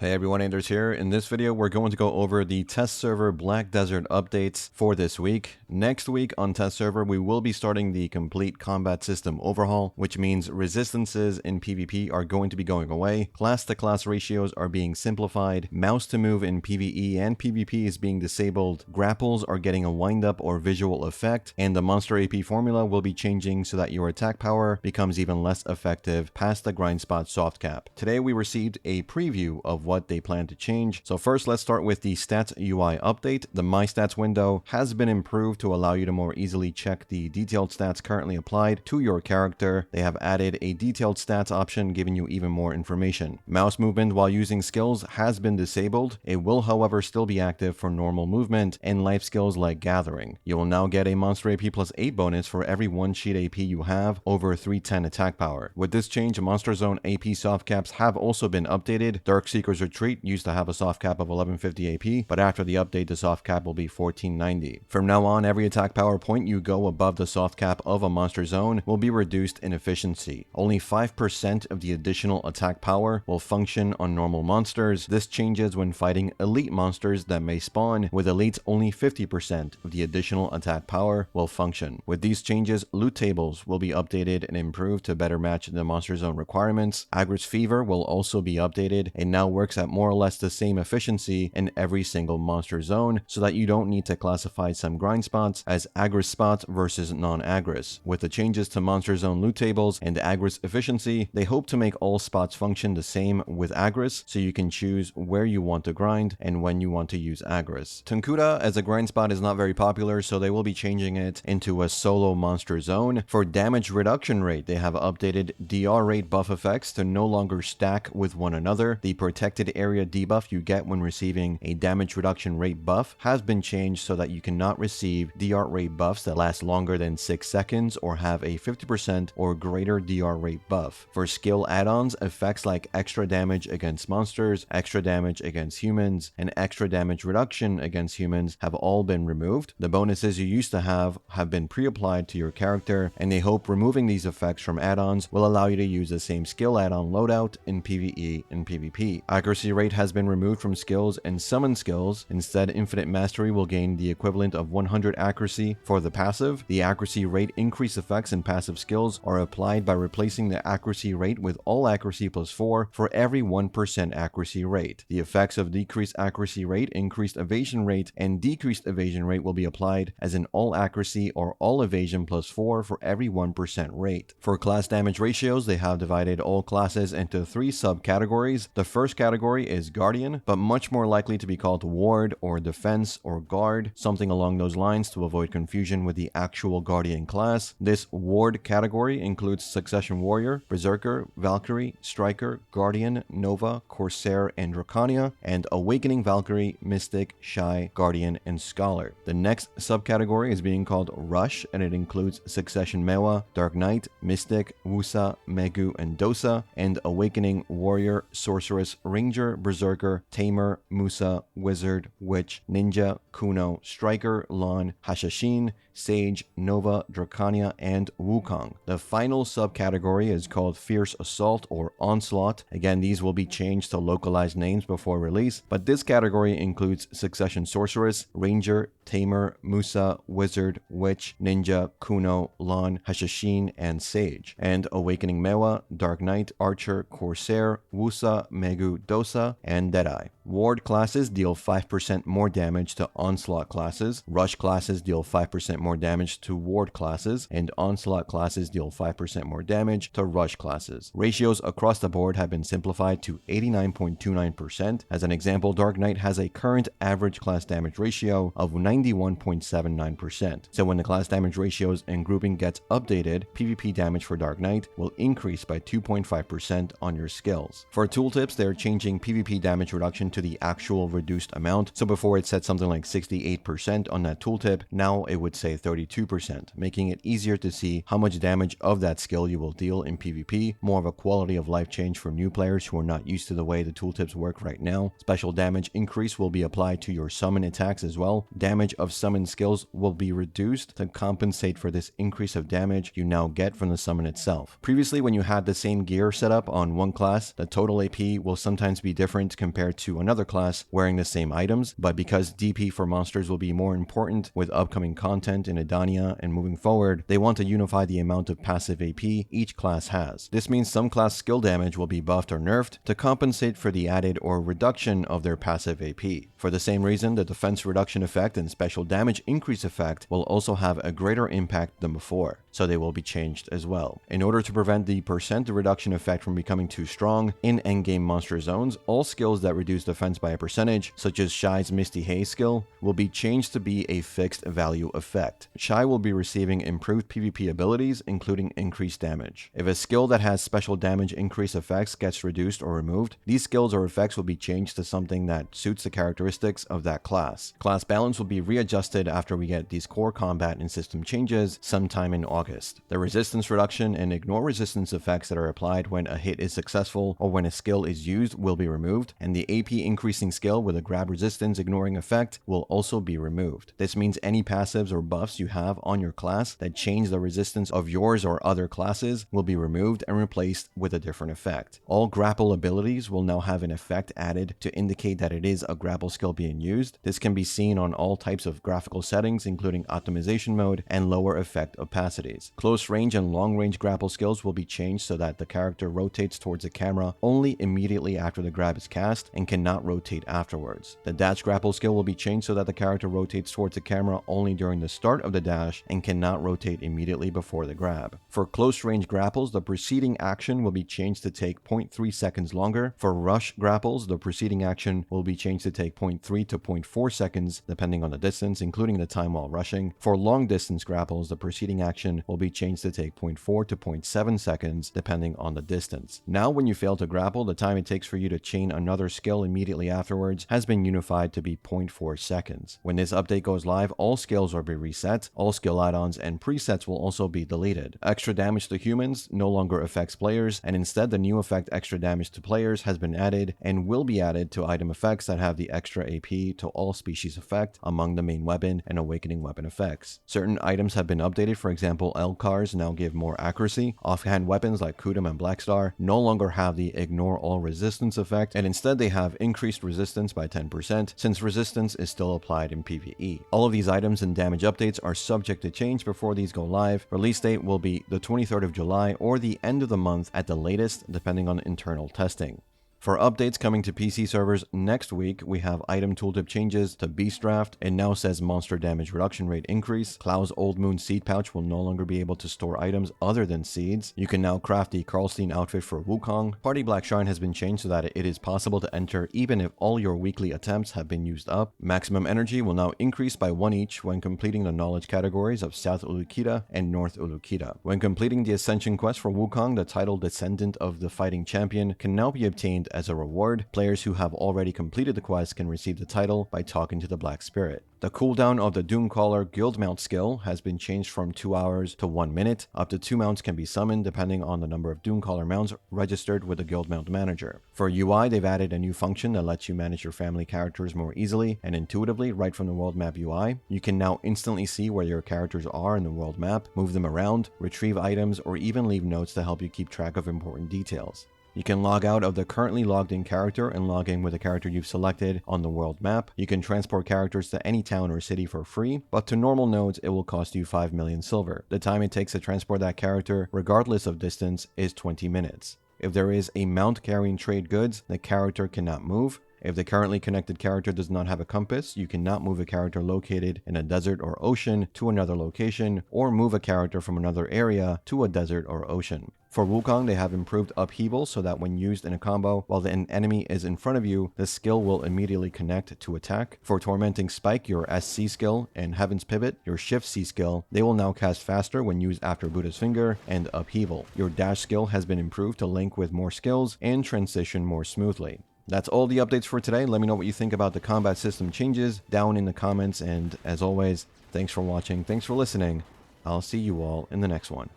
Hey everyone, Anders here. In this video, we're going to go over the test server Black Desert updates for this week. Next week on test server, we will be starting the complete combat system overhaul, which means resistances in PvP are going to be going away. Class-to-class ratios are being simplified. Mouse to move in PvE and PvP is being disabled. Grapples are getting a wind-up or visual effect, and the monster AP formula will be changing so that your attack power becomes even less effective past the grind spot soft cap. Today, we received a preview of what they plan to change. So first, let's start with the stats UI update. The My Stats window has been improved to allow you to more easily check the detailed stats currently applied to your character. They have added a detailed stats option, giving you even more information. Mouse movement while using skills has been disabled. It will, however, still be active for normal movement and life skills like gathering. You will now get a monster AP plus 8 bonus for every 1 sheet AP you have over 310 attack power. With this change, Monster Zone AP soft caps have also been updated. Dark Seeker's Retreat used to have a soft cap of 1150 AP, but after the update, the soft cap will be 1490. From now on, every attack power point you go above the soft cap of a monster zone will be reduced in efficiency. Only 5% of the additional attack power will function on normal monsters. This changes when fighting elite monsters that may spawn. With elites, only 50% of the additional attack power will function. With these changes, loot tables will be updated and improved to better match the monster zone requirements. Agris Fever will also be updated and now works at more or less the same efficiency in every single monster zone, so that you don't need to classify some grind spots as Agris spots versus non-Agris. With the changes to monster zone loot tables and Agris efficiency, they hope to make all spots function the same with Agris, so you can choose where you want to grind and when you want to use Agris. Tunkuda as a grind spot is not very popular, so they will be changing it into a solo monster zone. For damage reduction rate, they have updated DR rate buff effects to no longer stack with one another. The protected area debuff you get when receiving a damage reduction rate buff has been changed so that you cannot receive DR rate buffs that last longer than 6 seconds or have a 50% or greater DR rate buff. For skill add-ons, effects like extra damage against monsters, extra damage against humans, and extra damage reduction against humans have all been removed. The bonuses you used to have been pre-applied to your character, and they hope removing these effects from add-ons will allow you to use the same skill add-on loadout in PvE and PvP. Accuracy rate has been removed from skills and summon skills. Instead, Infinite Mastery will gain the equivalent of 100 accuracy for the passive. The accuracy rate increase effects in passive skills are applied by replacing the accuracy rate with all accuracy plus 4 for every 1% accuracy rate. The effects of decreased accuracy rate, increased evasion rate, and decreased evasion rate will be applied as an all accuracy or all evasion plus 4 for every 1% rate. For class damage ratios, they have divided all classes into 3 subcategories. The first category is Guardian, but much more likely to be called Ward or Defense or Guard, something along those lines to avoid confusion with the actual Guardian class. This Ward category includes Succession Warrior, Berserker, Valkyrie, Striker, Guardian, Nova, Corsair, and Dracania, and Awakening Valkyrie, Mystic, Shy, Guardian, and Scholar. The next subcategory is being called Rush, and it includes Succession Mewa, Dark Knight, Mystic, Wusa, Megu, and Dosa, and Awakening Warrior, Sorceress, Ranger, Berserker, Tamer, Musa, Wizard, Witch, Ninja, Kuno, Striker, Lon, Hashashin, Sage, Nova, Dracania, and Wukong. The final subcategory is called Fierce Assault or Onslaught. Again, these will be changed to localized names before release, but this category includes Succession Sorceress, Ranger, Tamer, Musa, Wizard, Witch, Ninja, Kuno, Lon, Hashashin, and Sage, and Awakening Mewa, Dark Knight, Archer, Corsair, Wusa, Megu, Dosa, and Deadeye. Ward classes deal 5% more damage to Onslaught classes, Rush classes deal 5% more damage to Ward classes, and Onslaught classes deal 5% more damage to Rush classes. Ratios across the board have been simplified to 89.29%. As an example, Dark Knight has a current average class damage ratio of 91.79%. So when the class damage ratios and grouping gets updated, PvP damage for Dark Knight will increase by 2.5% on your skills. For tooltips, they're changing PvP damage reduction to the actual reduced amount. So before it said something like 68% on that tooltip, now it would say 32%, making it easier to see how much damage of that skill you will deal in PvP, more of a quality of life change for new players who are not used to the way the tooltips work right now. Special damage increase will be applied to your summon attacks as well. Damage of summon skills will be reduced to compensate for this increase of damage you now get from the summon itself. Previously, when you had the same gear set up on one class, the total AP will sometimes be different compared to another class wearing the same items, but because DP for monsters will be more important with upcoming content in Edania and moving forward, they want to unify the amount of passive AP each class has. This means some class skill damage will be buffed or nerfed to compensate for the added or reduction of their passive AP. For the same reason, the defense reduction effect and special damage increase effect will also have a greater impact than before, so they will be changed as well. In order to prevent the percent reduction effect from becoming too strong in endgame monster zones, all skills that reduce defense by a percentage, such as Shy's Misty Haze skill, will be changed to be a fixed value effect. Shy will be receiving improved PvP abilities, including increased damage. If a skill that has special damage increase effects gets reduced or removed, these skills or effects will be changed to something that suits the characteristics of that class. Class balance will be readjusted after we get these core combat and system changes sometime in August. The resistance reduction and ignore resistance effects that are applied when a hit is successful or when a skill is used will be removed, and the AP increasing skill with a grab resistance ignoring effect will also be removed. This means any passives or buffs you have on your class that change the resistance of yours or other classes will be removed and replaced with a different effect. All grapple abilities will now have an effect added to indicate that it is a grapple skill being used. This can be seen on all types of graphical settings, including optimization mode and lower effect opacities. Close range and long range grapple skills will be changed so that the character rotates towards the camera only immediately after the grab is cast and cannot rotate afterwards. The dash grapple skill will be changed so that the character rotates towards the camera only during the start of the dash and cannot rotate immediately before the grab. For close range grapples, the preceding action will be changed to take 0.3 seconds longer. For rush grapples, the preceding action will be changed to take 0.3 to 0.4 seconds depending on the distance, including the time while rushing. For long distance grapples, the preceding action will be changed to take 0.4 to 0.7 seconds depending on the distance. Now when you fail to grapple, the time it takes for you to chain another skill immediately afterwards has been unified to be 0.4 seconds. When this update goes live, all skills will be reset, all skill add-ons and presets will also be deleted. Extra damage to humans no longer affects players, and instead the new effect extra damage to players has been added and will be added to item effects that have the extra AP to all species effect among the main weapon and awakening weapon effects. Certain items have been updated. For example, L-cars now give more accuracy. Offhand weapons like Kudum and Blackstar no longer have the ignore all resistance effect, and instead they have increased resistance by 10% since resistance is still applied in PvE. All of these items and damage updates are subject to change before these go live. Release date will be the 23rd of July or the end of the month at the latest, depending on internal testing. For updates coming to PC servers next week, we have item tooltip changes to Beast Draft. It now says monster damage reduction rate increase. Cloud's Old Moon seed pouch will no longer be able to store items other than seeds. You can now craft the Karlstein outfit for Wukong. Party Black Shrine has been changed so that it is possible to enter even if all your weekly attempts have been used up. Maximum energy will now increase by 1 each when completing the knowledge categories of South Ulukita and North Ulukita. When completing the Ascension quest for Wukong, the title Descendant of the Fighting Champion can now be obtained as a reward. Players who have already completed the quest can receive the title by talking to the Black Spirit. The cooldown of the Doomcaller guild mount skill has been changed from 2 hours to 1 minute. Up to 2 mounts can be summoned depending on the number of Doomcaller mounts registered with the guild mount manager. For UI, they've added a new function that lets you manage your family characters more easily and intuitively right from the world map UI. You can now instantly see where your characters are in the world map, move them around, retrieve items, or even leave notes to help you keep track of important details. You can log out of the currently logged in character and log in with a character you've selected on the world map. You can transport characters to any town or city for free, but to normal nodes it will cost you 5 million silver. The time it takes to transport that character, regardless of distance, is 20 minutes. If there is a mount carrying trade goods, the character cannot move. If the currently connected character does not have a compass, you cannot move a character located in a desert or ocean to another location, or move a character from another area to a desert or ocean. For Wukong, they have improved upheaval so that when used in a combo while an enemy is in front of you, the skill will immediately connect to attack. For Tormenting Spike, your SC skill, and Heaven's Pivot, your Shift C skill, they will now cast faster when used after Buddha's Finger and Upheaval. Your Dash skill has been improved to link with more skills and transition more smoothly. That's all the updates for today. Let me know what you think about the combat system changes down in the comments. And as always, thanks for watching. Thanks for listening. I'll see you all in the next one.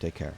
Take care.